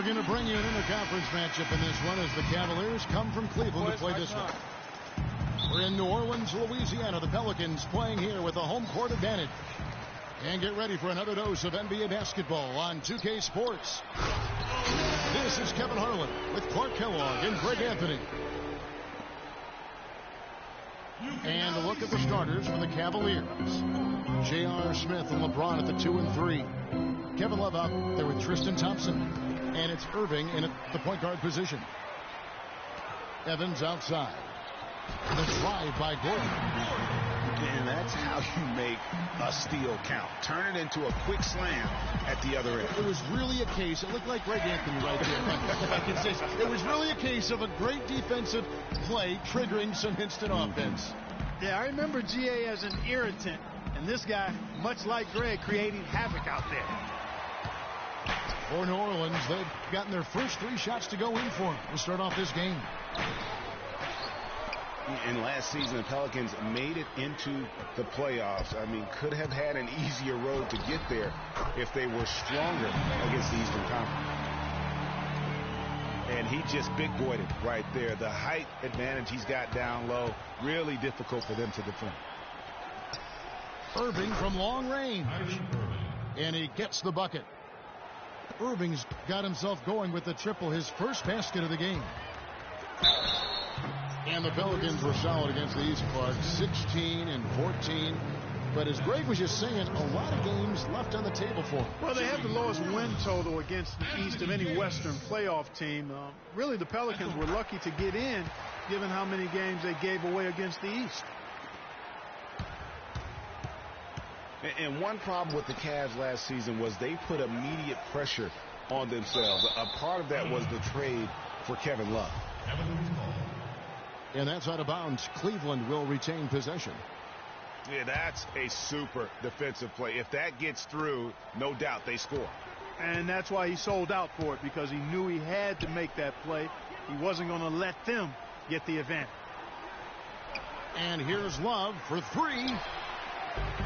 going to bring you an interconference matchup in this one as the Cavaliers come from Cleveland to play this one. We're in New Orleans, Louisiana. The Pelicans playing here with a home court advantage. And get ready for another dose of NBA basketball on 2K Sports. This is Kevin Harlan with Clark Kellogg and Greg Anthony. And a look at the starters for the Cavaliers. J.R. Smith and LeBron at the 2 and 3. Kevin Love out there with Tristan Thompson. And it's Irving in the point guard position. Evans outside. The drive by Gordon. And that's how you make a steal count. Turn it into a quick slam at the other end. It was really a case, it looked like Greg Anthony right there. If I can say so. It was really a case of a great defensive play triggering some instant offense. Yeah, I remember GA as an irritant, and this guy, much like Greg, creating havoc out there. For New Orleans, they've gotten their first 3 shots to go in for them to start off this game. And last season, the Pelicans made it into the playoffs. I mean, could have had an easier road to get there if they were stronger against the Eastern Conference. And he just big-boyed it right there. The height advantage he's got down low, really difficult for them to defend. Irving from long range. And he gets the bucket. Irving's got himself going with the triple, his first basket of the game. And the Pelicans were solid against the East, Clark, 16 and 14. But as Greg was just saying, a lot of games left on the table for them. Well, they have the lowest win total against the East of any Western playoff team. Really, the Pelicans were lucky to get in, given how many games they gave away against the East. And one problem with the Cavs last season was they put immediate pressure on themselves. A part of that was the trade for Kevin Love. And that's out of bounds. Cleveland will retain possession. Yeah, that's a super defensive play. If that gets through, no doubt they score. And that's why he sold out for it, because he knew he had to make that play. He wasn't going to let them get the advantage. And here's Love for 3.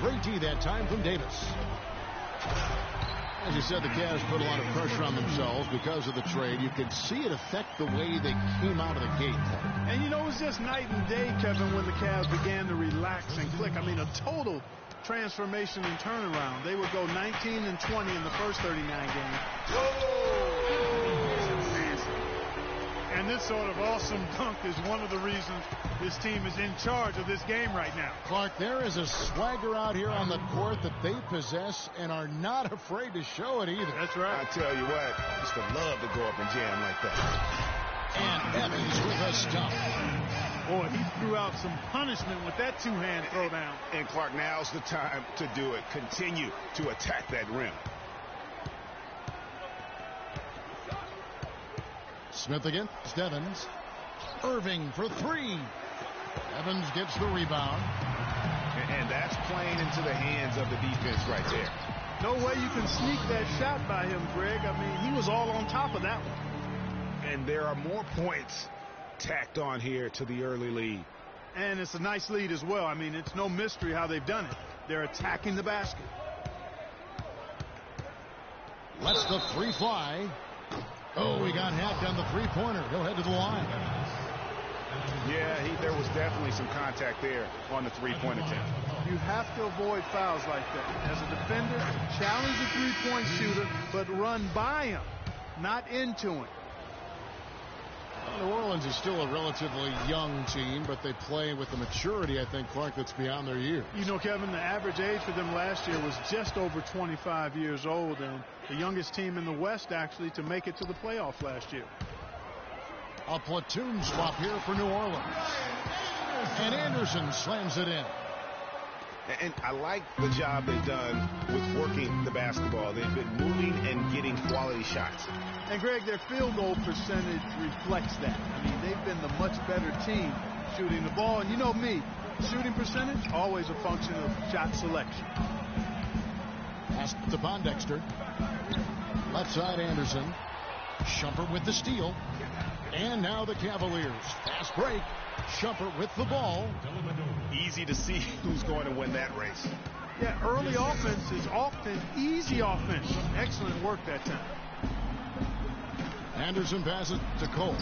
Great D that time from Davis. As you said, the Cavs put a lot of pressure on themselves because of the trade. You could see it affect the way they came out of the gate. And, you know, it was just night and day, Kevin, when the Cavs began to relax and click. I mean, a total transformation and turnaround. They would go 19 and 20 in the first 39 games. And this sort of awesome dunk is one of the reasons this team is in charge of this game right now. Clark, there is a swagger out here on the court that they possess and are not afraid to show it either. That's right. I tell you what, I used to love to go up and jam like that. And Evans with a stop. Boy, he threw out some punishment with that two-hand throwdown. And Clark, now's the time to do it. Continue to attack that rim. Smith against Evans. Irving for 3. Evans gets the rebound. And that's playing into the hands of the defense right there. No way you can sneak that shot by him, Greg. I mean, he was all on top of that one. And there are more points tacked on here to the early lead. And it's a nice lead as well. I mean, it's no mystery how they've done it. They're attacking the basket. Lets the 3 fly. Oh, he got hacked on the 3-pointer. He'll head to the line. Yeah, there was definitely some contact there on the 3-point attempt. You have to avoid fouls like that. As a defender, challenge the 3-point shooter, but run by him, not into him. New Orleans is still a relatively young team, but they play with the maturity, I think, Clark, that's beyond their years. You know, Kevin, the average age for them last year was just over 25 years old, and the youngest team in the West, actually, to make it to the playoffs last year. A platoon swap here for New Orleans. And Anderson slams it in. And I like the job they've done with working the basketball. They've been moving and getting quality shots. And, Greg, their field goal percentage reflects that. I mean, they've been the much better team shooting the ball. And you know me, shooting percentage, always a function of shot selection. Pass to Pondexter. Left side, Anderson. Shumpert with the steal. And now the Cavaliers. Fast break. Shumpert with the ball. Easy to see who's going to win that race. Yeah, early offense is often easy offense. Excellent work that time. Anderson passes to Cole.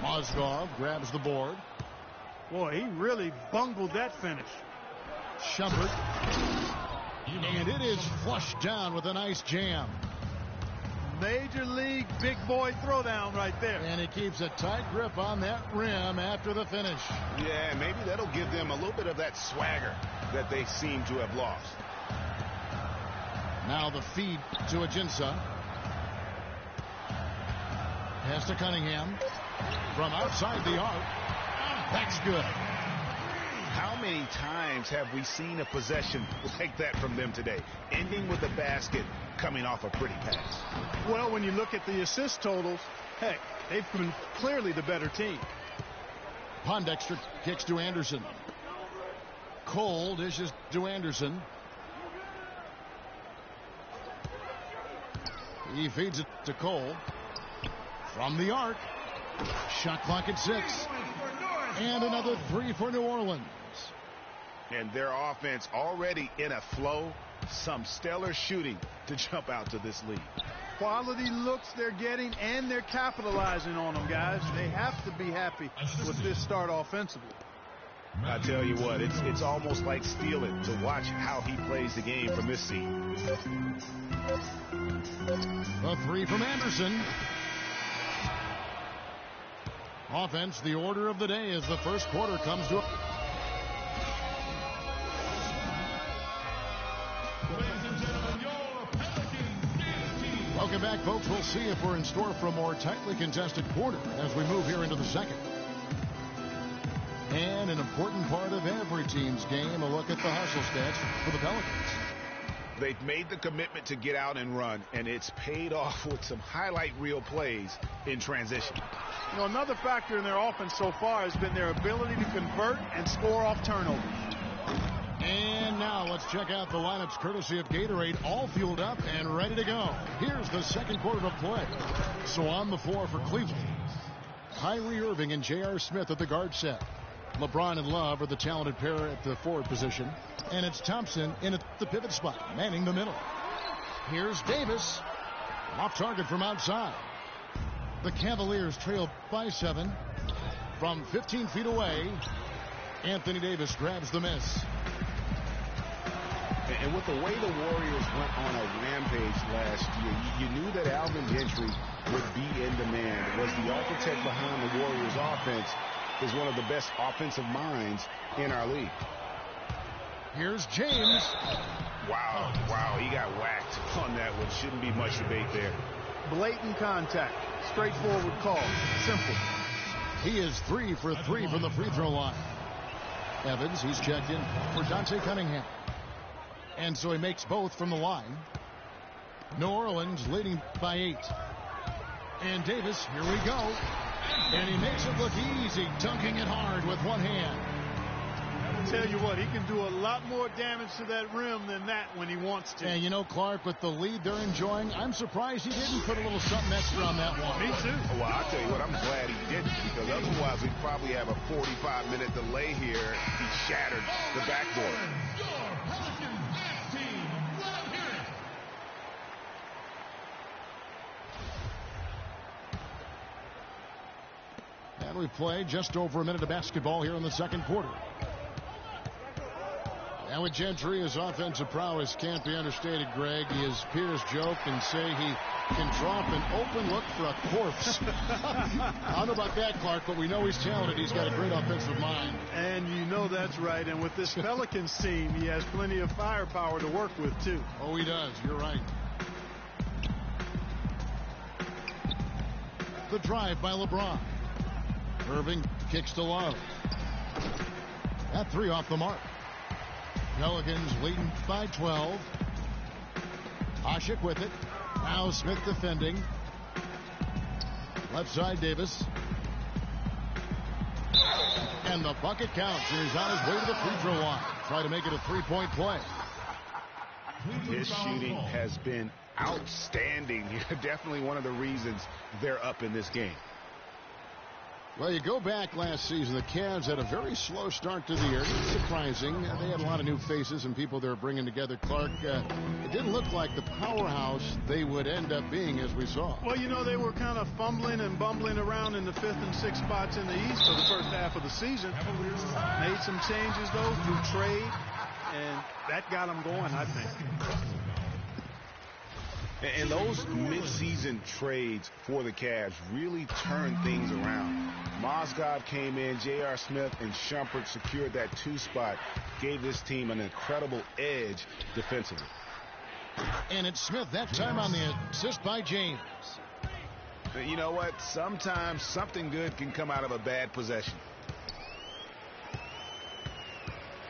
Mozgov grabs the board. Boy, he really bungled that finish. Shumpert. And it is flushed down with a nice jam. Major league big boy throwdown right there. And he keeps a tight grip on that rim after the finish. Yeah, maybe that'll give them a little bit of that swagger that they seem to have lost. Now the feed to Ajinça. Pass to Cunningham. From outside the arc. That's good. How many times have we seen a possession like that from them today? Ending with a basket, coming off a pretty pass. Well, when you look at the assist totals, heck, they've been clearly the better team. Pondexter kicks to Anderson. Cole dishes to Anderson. He feeds it to Cole. From the arc. Shot clock at 6. And another 3 for New Orleans. And their offense already in a flow. Some stellar shooting to jump out to this lead. Quality looks they're getting, and they're capitalizing on them, guys. They have to be happy with this start offensively. I tell you what, it's almost like stealing to watch how he plays the game from this seat. A 3 from Anderson. Offense, the order of the day as the first quarter comes to a... Welcome back, folks. We'll see if we're in store for a more tightly contested quarter as we move here into the second. And an important part of every team's game, a look at the hustle stats for the Pelicans. They've made the commitment to get out and run, and it's paid off with some highlight reel plays in transition. You know, another factor in their offense so far has been their ability to convert and score off turnovers. And now let's check out the lineups courtesy of Gatorade, all fueled up and ready to go. Here's the second quarter of play. So on the floor for Cleveland, Kyrie Irving and J.R. Smith at the guard set. LeBron and Love are the talented pair at the forward position. And it's Thompson in at the pivot spot, manning the middle. Here's Davis. Off target from outside. The Cavaliers trail by 7. From 15 feet away, Anthony Davis grabs the miss. And with the way the Warriors went on a rampage last year, you knew that Alvin Gentry would be in demand. Was the architect behind the Warriors' offense, is one of the best offensive minds in our league. Here's James. Wow, he got whacked on that one. Shouldn't be much debate there. Blatant contact. Straightforward call. Simple. He is 3 for 3 from the free throw line. Evans, he's checked in for Dante Cunningham. And so he makes both from the line. New Orleans leading by 8. And Davis, here we go. And he makes it look easy, dunking it hard with one hand. I'll tell you what, he can do a lot more damage to that rim than that when he wants to. And you know, Clark, with the lead they're enjoying, I'm surprised he didn't put a little something extra on that one. Me too. Well, I'll tell you what, I'm glad he didn't, because otherwise we'd probably have a 45-minute delay here. He shattered the backboard. And we play just over a minute of basketball here in the second quarter. And with Gentry, his offensive prowess can't be understated, Greg. His peers joke and say he can drop an open look for a corpse. I don't know about that, Clark, but we know he's talented. He's got a great offensive mind. And you know that's right. And with this Pelicans team, he has plenty of firepower to work with, too. Oh, he does. You're right. The drive by LeBron. Irving kicks to Love. That 3 off the mark. Pelicans leading by 12. Ashik with it. Now Smith defending. Left side Davis. And the bucket counts. And he's on his way to the free throw line. Try to make it a 3-point play. His shooting has been outstanding. Definitely one of the reasons they're up in this game. Well, you go back last season, the Cavs had a very slow start to the year. It's surprising. They had a lot of new faces and people they were bringing together. Clark, it didn't look like the powerhouse they would end up being, as we saw. Well, you know, they were kind of fumbling and bumbling around in the 5th and 6th spots in the East for the first half of the season. Made some changes, though, through trade, and that got them going, I think. And those midseason trades for the Cavs really turned things around. Mozgov came in, J.R. Smith and Shumpert secured that 2 spot, gave this team an incredible edge defensively. And it's Smith that time on the assist by James. You know what? Sometimes something good can come out of a bad possession.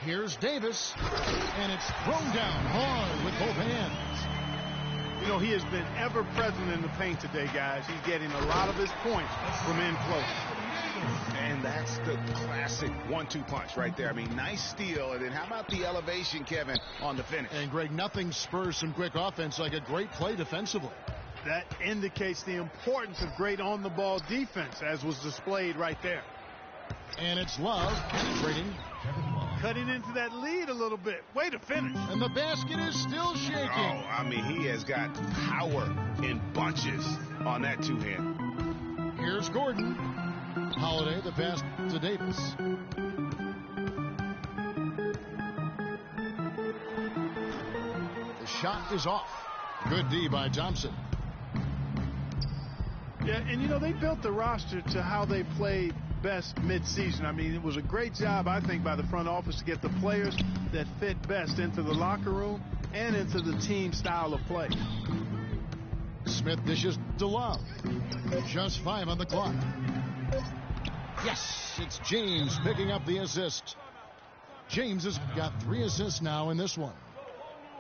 Here's Davis, and it's thrown down hard with both hands. You know, he has been ever present in the paint today, guys. He's getting a lot of his points from in close. And that's the classic 1-2 punch right there. I mean, nice steal. And then how about the elevation, Kevin, on the finish? And, Greg, nothing spurs some quick offense like a great play defensively. That indicates the importance of great on-the-ball defense, as was displayed right there. And it's Love penetrating. Cutting into that lead a little bit. Way to finish. And the basket is still shaking. Oh, I mean, he has got power in bunches on that 2-hand. Here's Gordon. Holiday, the pass to Davis. The shot is off. Good D by Thompson. Yeah, and, you know, they built the roster to how they played best mid-season. I mean, it was a great job, I think, by the front office to get the players that fit best into the locker room and into the team style of play. Smith dishes to Love. Just 5 on the clock. Yes, it's James picking up the assist. James has got 3 assists now in this one.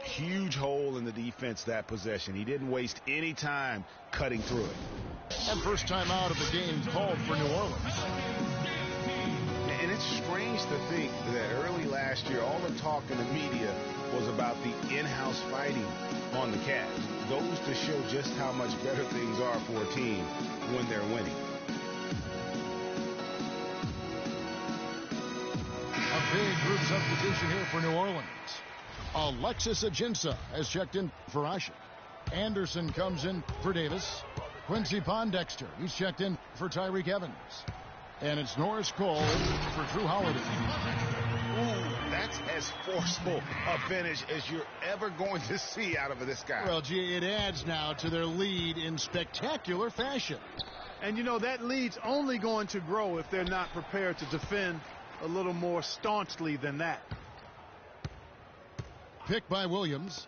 Huge hole in the defense that possession. He didn't waste any time cutting through it. And first time out of the game called for New Orleans. And it's strange to think that early last year, all the talk in the media was about the in-house fighting on the Cavs. Goes to show just how much better things are for a team when they're winning. A big group substitution here for New Orleans. Alexis Ajinça has checked in for Asha. Anderson comes in for Davis. Quincy Pondexter, he's checked in for Tyreek Evans. And it's Norris Cole for Drew Holiday. Ooh, that's as forceful a finish as you're ever going to see out of this guy. Well, gee, it adds now to their lead in spectacular fashion. And, you know, that lead's only going to grow if they're not prepared to defend a little more staunchly than that. Pick by Williams.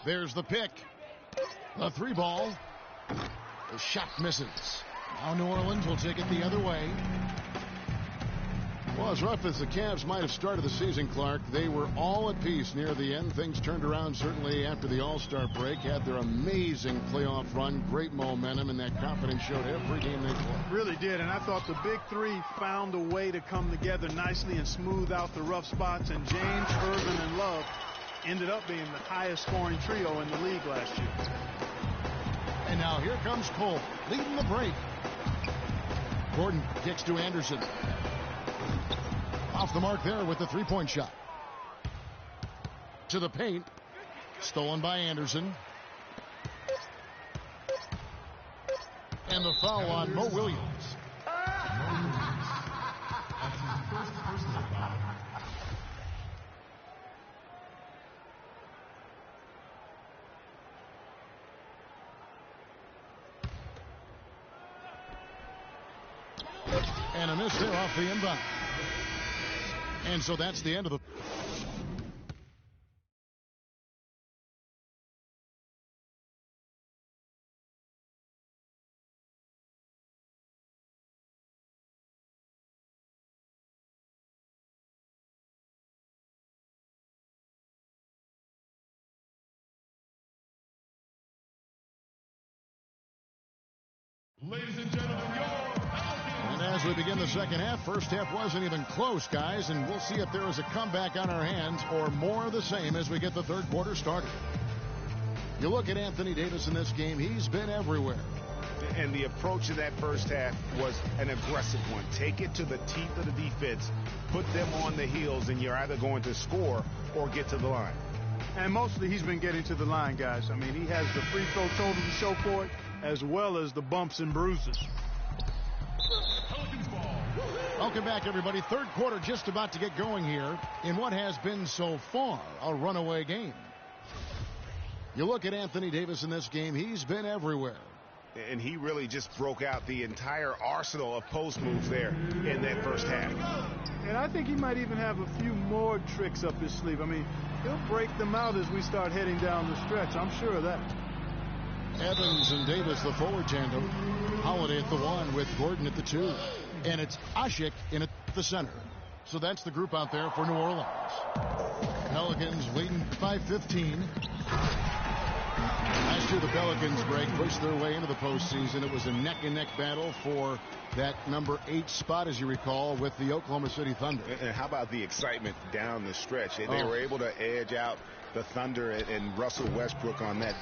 There's the pick. The 3 ball. The shot misses. Now New Orleans will take it the other way. Well, as rough as the Cavs might have started the season, Clark, they were all at peace near the end. Things turned around certainly after the All-Star break. Had their amazing playoff run, great momentum, and that confidence showed every game they played. Really did, and I thought the big 3 found a way to come together nicely and smooth out the rough spots, and James, Irvin, and Love ended up being the highest scoring trio in the league last year. And now here comes Cole, leading the break. Gordon kicks to Anderson. Off the mark there with the 3-point shot. To the paint. Stolen by Anderson. And the foul on Mo Williams. And a miss there off the inbound. And so that's the end of the... Ladies and gentlemen, And as we begin the second half, first half wasn't even close, guys, and we'll see if there is a comeback on our hands or more of the same as we get the third quarter started. You look at Anthony Davis in this game, he's been everywhere. And the approach in that first half was an aggressive one. Take it to the teeth of the defense, put them on the heels, and you're either going to score or get to the line. And mostly he's been getting to the line, guys. I mean, he has the free throw total to show for it, as well as the bumps and bruises. Welcome back, everybody. Third quarter just about to get going here in what has been so far a runaway game. You look at Anthony Davis in this game, he's been everywhere. And he really just broke out the entire arsenal of post moves there in that first half. And I think he might even have a few more tricks up his sleeve. I mean, he'll break them out as we start heading down the stretch. I'm sure of that. Evans and Davis, the forward tandem. Holiday at the 1 with Gordon at the 2. And it's Ashik in at the center. So that's the group out there for New Orleans. Pelicans leading by 15. Last year, the Pelicans, Greg, pushed their way into the postseason. It was a neck-and-neck battle for that number 8 spot, as you recall, with the Oklahoma City Thunder. And how about the excitement down the stretch? They were able to edge out the Thunder and Russell Westbrook on that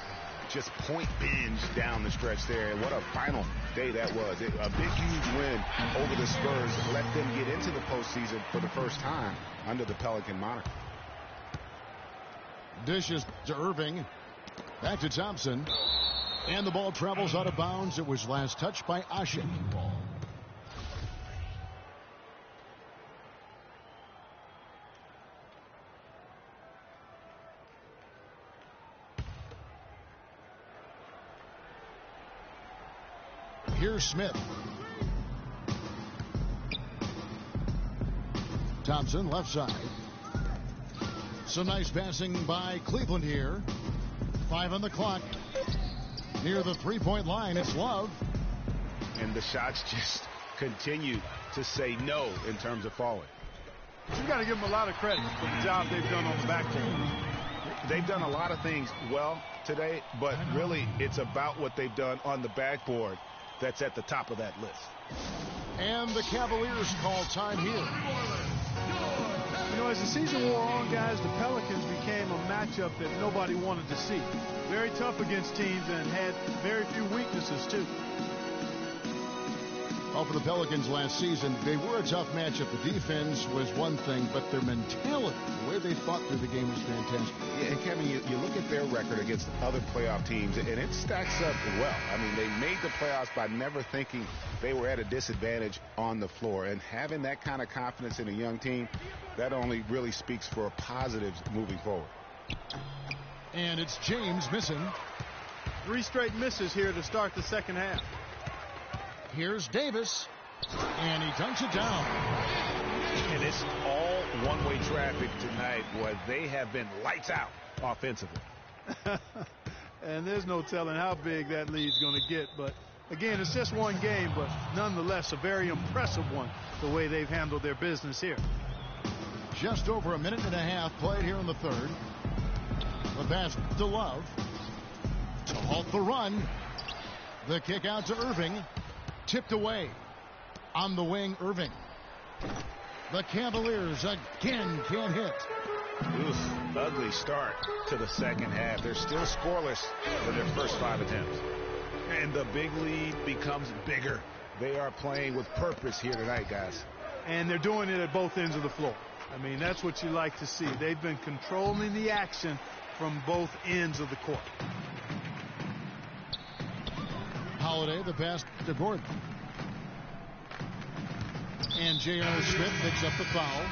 just point binge down the stretch there. And what a final day that was. A big, huge win over the Spurs let them get into the postseason for the first time under the Pelican moniker. Dishes to Irving. Back to Thompson. And the ball travels out of bounds. It was last touched by Ashik. Here's Smith. Thompson left side. Some nice passing by Cleveland here. 5 on the clock. Near the three-point line, it's Love. And the shots just continue to say no in terms of falling. You've got to give them a lot of credit for the job they've done on the backboard. They've done a lot of things well today, but really it's about what they've done on the backboard that's at the top of that list. And the Cavaliers call time here. You know, as the season wore on, guys, the Pelicans became a matchup that nobody wanted to see. Very tough against teams and had very few weaknesses, too. Well, for the Pelicans last season, they were a tough matchup. The defense was one thing, but their mentality, the way they fought through the game was fantastic. Yeah, and Kevin, you look at their record against other playoff teams, and it stacks up well. I mean, they made the playoffs by never thinking they were at a disadvantage on the floor. And having that kind of confidence in a young team, that only really speaks for positives moving forward. And it's James missing. 3 straight misses here to start the second half. Here's Davis, and he dunks it down. And it's all one-way traffic tonight, where they have been lights out offensively. And there's no telling how big that lead's going to get. But, again, it's just one game, but nonetheless a very impressive one, the way they've handled their business here. Just over a minute and a half played here in the third. The pass to Love to halt the run. The kick out to Irving. Tipped away. On the wing, Irving. The Cavaliers again can't hit. Oof, ugly start to the second half. They're still scoreless for their first 5 attempts. And the big lead becomes bigger. They are playing with purpose here tonight, guys. And they're doing it at both ends of the floor. I mean, that's what you like to see. They've been controlling the action from both ends of the court. Holiday, the pass to Gordon. And J.R. Smith picks up the foul.